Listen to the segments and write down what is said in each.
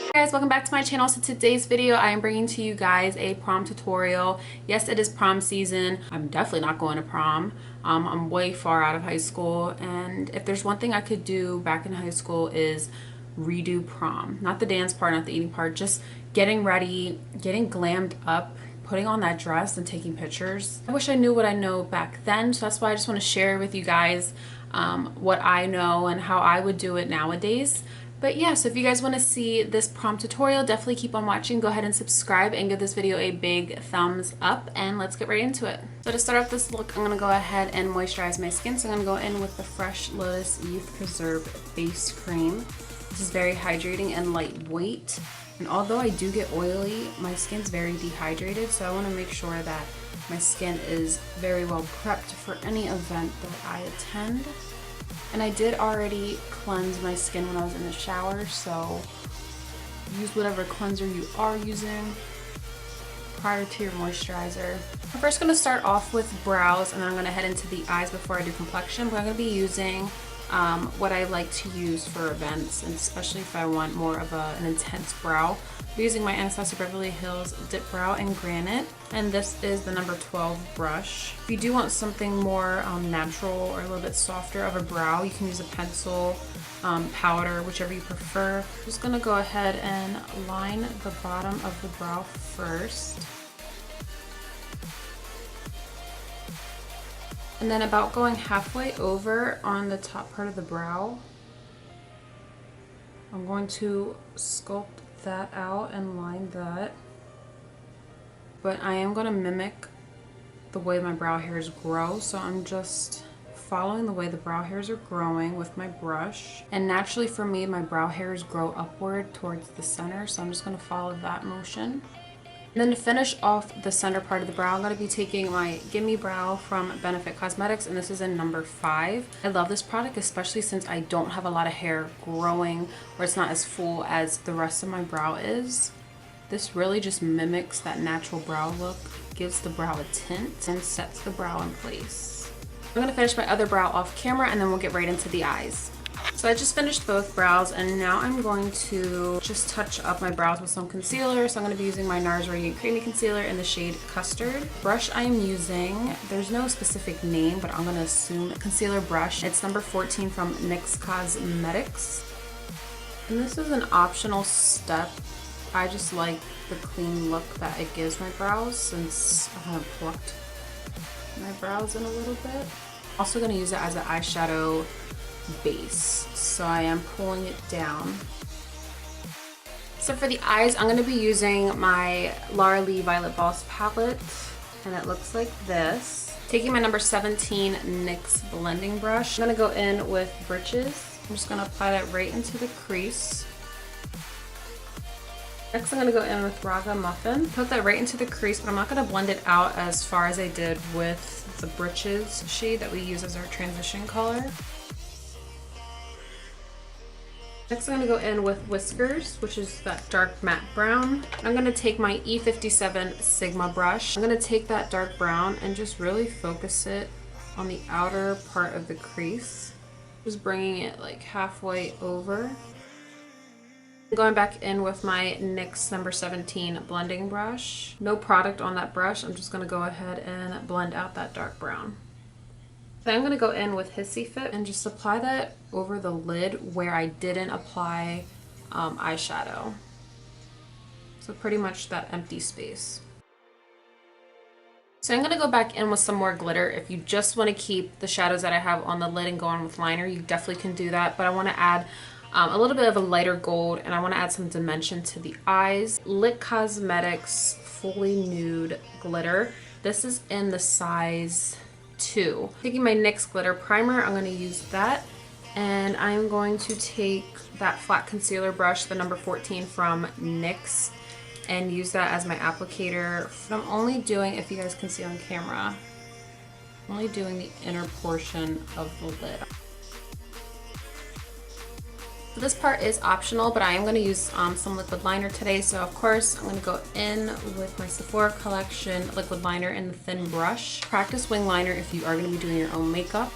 Hey guys, welcome back to my channel. So today's video I am bringing to you guys a prom tutorial. Yes, it is prom season. I'm definitely not going to prom. I'm way far out of high school, and if there's one thing I could do back in high school is redo prom. Not the dance part, not the eating part, just getting ready, getting glammed up, putting on that dress and taking pictures. I wish I knew what I know back then, so that's why I just want to share with you guys what I know and how I would do it nowadays. But yeah, so if you guys want to see this prom tutorial, definitely keep on watching. Go ahead and subscribe and give this video a big thumbs up, and let's get right into it. So to start off this look, I'm going to go ahead and moisturize my skin. So I'm going to go in with the Fresh Lotus Youth Preserve Face Cream. This is very hydrating and lightweight. And although I do get oily, my skin's very dehydrated, so I want to make sure that my skin is very well prepped for any event that I attend. And I did already cleanse my skin when I was in the shower, so use whatever cleanser you are using prior to your moisturizer. I'm first going to start off with brows, and then I'm going to head into the eyes before I do complexion. But I'm going to be using what I like to use for events, and especially if I want more of an intense brow. I'm using my Anastasia Beverly Hills Dip Brow in Granite, and this is the number 12 brush. If you do want something more natural or a little bit softer of a brow, you can use a pencil, powder, whichever you prefer. I'm just going to go ahead and line the bottom of the brow first. And then about going halfway over on the top part of the brow, I'm going to sculpt that out and line that. But I am going to mimic the way my brow hairs grow, so I'm just following the way the brow hairs are growing with my brush. And naturally for me, my brow hairs grow upward towards the center, so I'm just going to follow that motion. And then to finish off the center part of the brow, I'm going to be taking my Gimme Brow from Benefit Cosmetics, and this is in number 5. I love this product, especially since I don't have a lot of hair growing, or it's not as full as the rest of my brow is. This really just mimics that natural brow look, gives the brow a tint, and sets the brow in place. I'm going to finish my other brow off camera, and then we'll get right into the eyes. So I just finished both brows, and now I'm going to just touch up my brows with some concealer. So I'm going to be using my NARS Radiant Creamy Concealer in the shade Custard. Brush I am using, there's no specific name, but I'm going to assume concealer brush. It's number 14 from NYX Cosmetics. And this is an optional step. I just like the clean look that it gives my brows, since I have plucked my brows in a little bit. Also going to use it as an eyeshadow base, so I am pulling it down. So for the eyes, I'm going to be using my Laura Lee Violet Voss palette, and it looks like this. Taking my number 17 NYX blending brush, I'm going to go in with Britches. I'm just going to apply that right into the crease. Next, I'm going to go in with Raga Muffin. Put that right into the crease, but I'm not going to blend it out as far as I did with the Britches shade that we use as our transition color. Next, I'm going to go in with Whiskers, which is that dark matte brown. I'm going to take my E57 Sigma brush. I'm going to take that dark brown and just really focus it on the outer part of the crease. Just bringing it like halfway over. Going back in with my NYX number 17 blending brush. No product on that brush. I'm just going to go ahead and blend out that dark brown. Then I'm going to go in with Hissy Fit and just apply that over the lid where I didn't apply eyeshadow. So pretty much that empty space. So I'm going to go back in with some more glitter. If you just want to keep the shadows that I have on the lid and go on with liner, you definitely can do that. But I want to add a little bit of a lighter gold, and I want to add some dimension to the eyes. Lit Cosmetics Fully Nude Glitter. This is in the size 2. Taking my NYX Glitter Primer, I'm going to use that, and I'm going to take that flat concealer brush, the number 14 from NYX, and use that as my applicator. I'm only doing, if you guys can see on camera, I'm only doing the inner portion of the lid. So this part is optional, but I am going to use some liquid liner today. So of course I'm going to go in with my Sephora collection liquid liner in the thin brush. Practice wing liner if you are going to be doing your own makeup.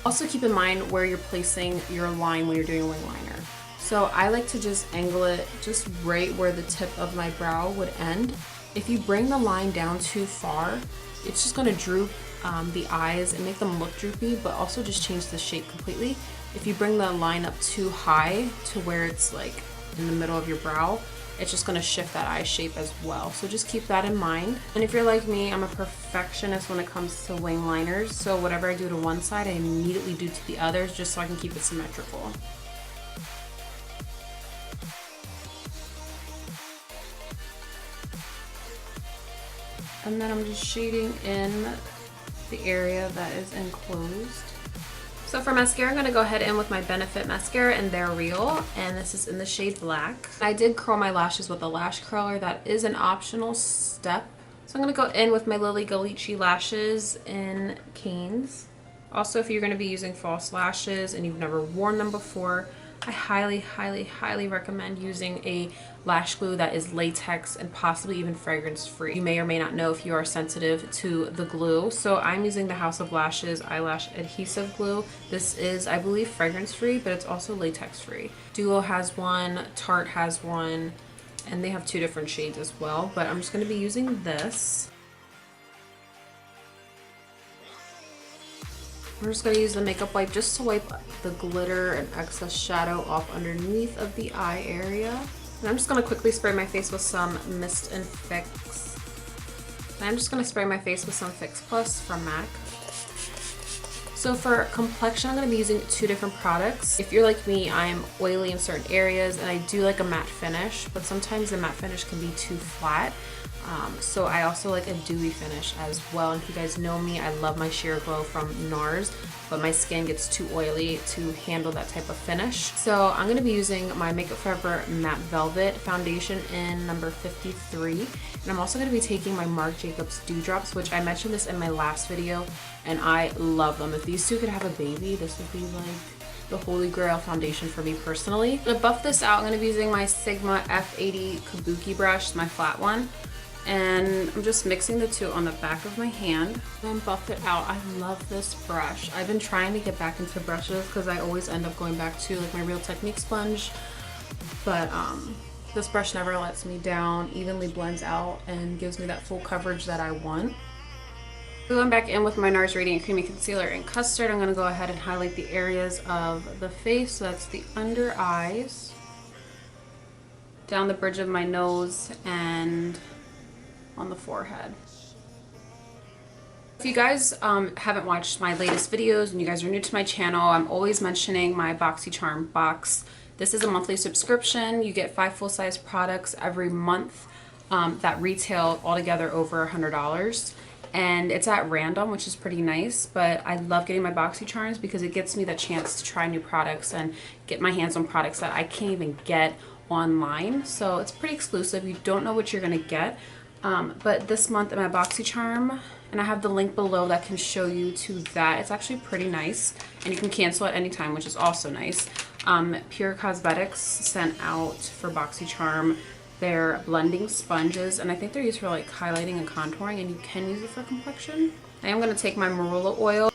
Also keep in mind where you're placing your line when you're doing a wing liner. So So I like to just angle it just right where the tip of my brow would end. If you bring the line down too far, it's just gonna droop the eyes and make them look droopy, but also just change the shape completely. If you bring the line up too high to where it's like in the middle of your brow, it's just gonna shift that eye shape as well. So just keep that in mind. And if you're like me, I'm a perfectionist when it comes to wing liners. So whatever I do to one side, I immediately do to the others just so I can keep it symmetrical. And then I'm just shading in the area that is enclosed. So for mascara, I'm gonna go ahead in with my Benefit mascara, and they're real, and this is in the shade Black. I did curl my lashes with a lash curler. That is an optional step. So I'm gonna go in with my Lilly Ghalichi lashes in Canes. Also, if you're gonna be using false lashes and you've never worn them before, I highly, highly, highly recommend using a lash glue that is latex and possibly even fragrance free. You may or may not know if you are sensitive to the glue. So I'm using the House of Lashes eyelash adhesive glue. This is, I believe, fragrance free, but it's also latex free. Duo has one, Tarte has one, and they have 2 different shades as well, but I'm just gonna be using this. I'm just going to use the makeup wipe just to wipe the glitter and excess shadow off underneath of the eye area. And I'm just going to quickly spray my face with some Mist and Fix. And I'm just going to spray my face with some Fix Plus from MAC. So for complexion, I'm going to be using 2 different products. If you're like me, I'm oily in certain areas and I do like a matte finish, but sometimes the matte finish can be too flat. So I also like a dewy finish as well. And if you guys know me, I love my sheer glow from NARS, but my skin gets too oily to handle that type of finish. So I'm going to be using my Makeup Forever Matte Velvet foundation in number 53. And I'm also going to be taking my Marc Jacobs Dewdrops, which I mentioned this in my last video, and I love them. If these 2 could have a baby, this would be like the holy grail foundation for me personally. To buff this out, I'm going to be using my Sigma F80 Kabuki brush, my flat one. And I'm just mixing the 2 on the back of my hand and buff it out. I love this brush. I've been trying to get back into brushes because I always end up going back to like my Real Technique sponge, but this brush never lets me down, evenly blends out and gives me that full coverage that I want. Going back in with my NARS Radiant Creamy Concealer in Custard, I'm going to go ahead and highlight the areas of the face. So that's the under eyes, down the bridge of my nose, and on the forehead. If you guys haven't watched my latest videos and you guys are new to my channel, I'm always mentioning my BoxyCharm box. This is a monthly subscription. You get 5 full-size products every month that retail altogether over $100. And it's at random, which is pretty nice, but I love getting my BoxyCharms because it gets me the chance to try new products and get my hands on products that I can't even get online. So it's pretty exclusive. You don't know what you're gonna get. But this month in my BoxyCharm, and I have the link below that can show you to that. It's actually pretty nice, and you can cancel at any time, which is also nice. Pure Cosmetics sent out for BoxyCharm their blending sponges, and I think they're used for like highlighting and contouring, and you can use it for complexion. I am going to take my marula oil.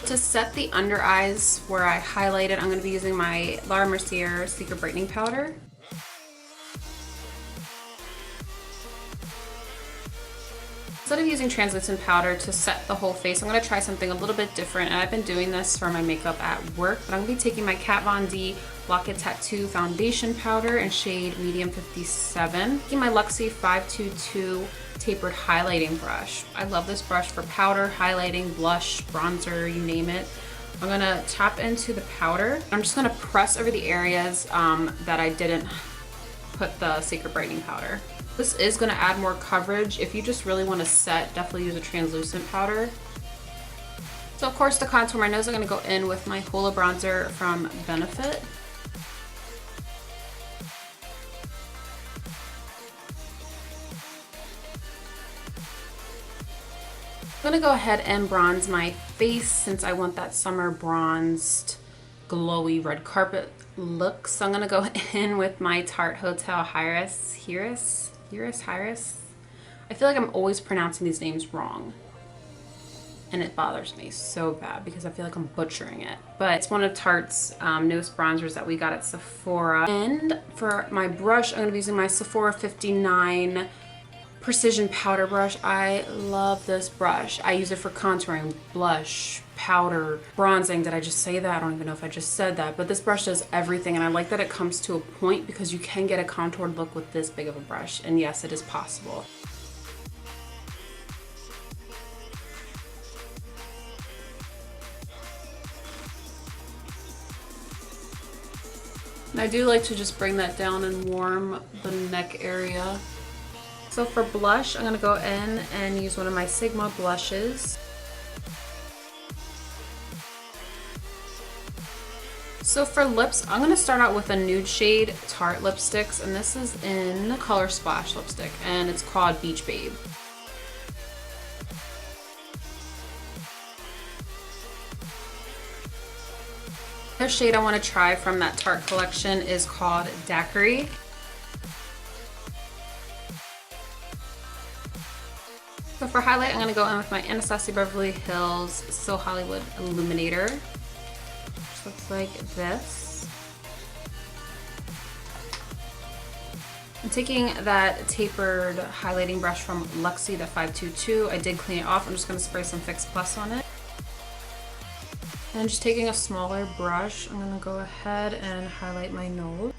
To set the under eyes where I highlighted, I'm going to be using my Laura Mercier Secret Brightening Powder. Instead of using translucent powder to set the whole face, I'm going to try something a little bit different, and I've been doing this for my makeup at work, but I'm going to be taking my Kat Von D Lock It Tattoo Foundation Powder in shade Medium 57, taking my Luxie 522 tapered highlighting brush. I love this brush for powder, highlighting, blush, bronzer, you name it. I'm gonna tap into the powder. I'm just gonna press over the areas that I didn't put the Secret Brightening Powder. This is gonna add more coverage. If you just really wanna set, definitely use a translucent powder. So of course to contour my nose, I'm gonna go in with my Hoola Bronzer from Benefit. I'm gonna go ahead and bronze my face since I want that summer bronzed, glowy red carpet look. So I'm gonna go in with my Tarte Hotel Iris I feel like I'm always pronouncing these names wrong. And it bothers me so bad because I feel like I'm butchering it. But it's one of Tarte's newest bronzers that we got at Sephora. And for my brush, I'm going to be using my Sephora 59 Precision Powder Brush. I love this brush. I use it for contouring, blush, powder, bronzing. Did I just say that? I don't even know if I just said that. But this brush does everything, and I like that it comes to a point because you can get a contoured look with this big of a brush. And yes, it is possible. And I do like to just bring that down and warm the neck area. So for blush, I'm going to go in and use one of my Sigma blushes. So for lips, I'm going to start out with a nude shade Tarte lipsticks, and this is in Color Splash lipstick, and it's called Beach Babe. The shade I want to try from that Tarte collection is called Daiquiri. So for highlight, I'm going to go in with my Anastasia Beverly Hills So Hollywood Illuminator, which looks like this. I'm taking that tapered highlighting brush from BOXY, the 522. I did clean it off. I'm just going to spray some Fix Plus on it. And just taking a smaller brush, I'm going to go ahead and highlight my nose.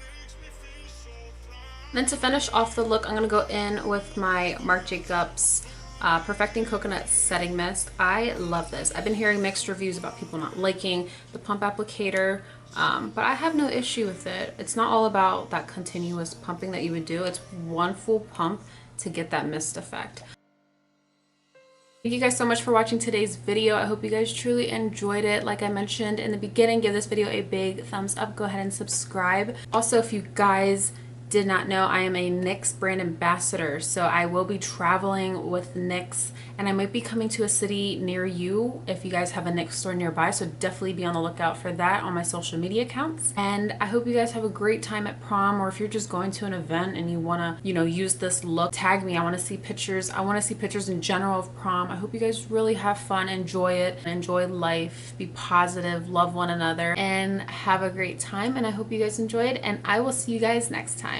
Then to finish off the look, I'm going to go in with my Marc Jacobs Perfecting Coconut Setting Mist. I love this. I've been hearing mixed reviews about people not liking the pump applicator, but I have no issue with it. It's not all about that continuous pumping that you would do. It's one full pump to get that mist effect. Thank you guys so much for watching today's video. I hope you guys truly enjoyed it. Like I mentioned in the beginning, give this video a big thumbs up. Go ahead and subscribe. Also, if you guys did not know, I am a NYX brand ambassador, so I will be traveling with NYX, and I might be coming to a city near you if you guys have a NYX store nearby, so definitely be on the lookout for that on my social media accounts. And I hope you guys have a great time at prom, or if you're just going to an event and you want to, use this look, tag me. I want to see pictures. I want to see pictures in general of prom. I hope you guys really have fun, enjoy it, enjoy life, be positive, love one another, and have a great time. And I hope you guys enjoyed, and I will see you guys next time.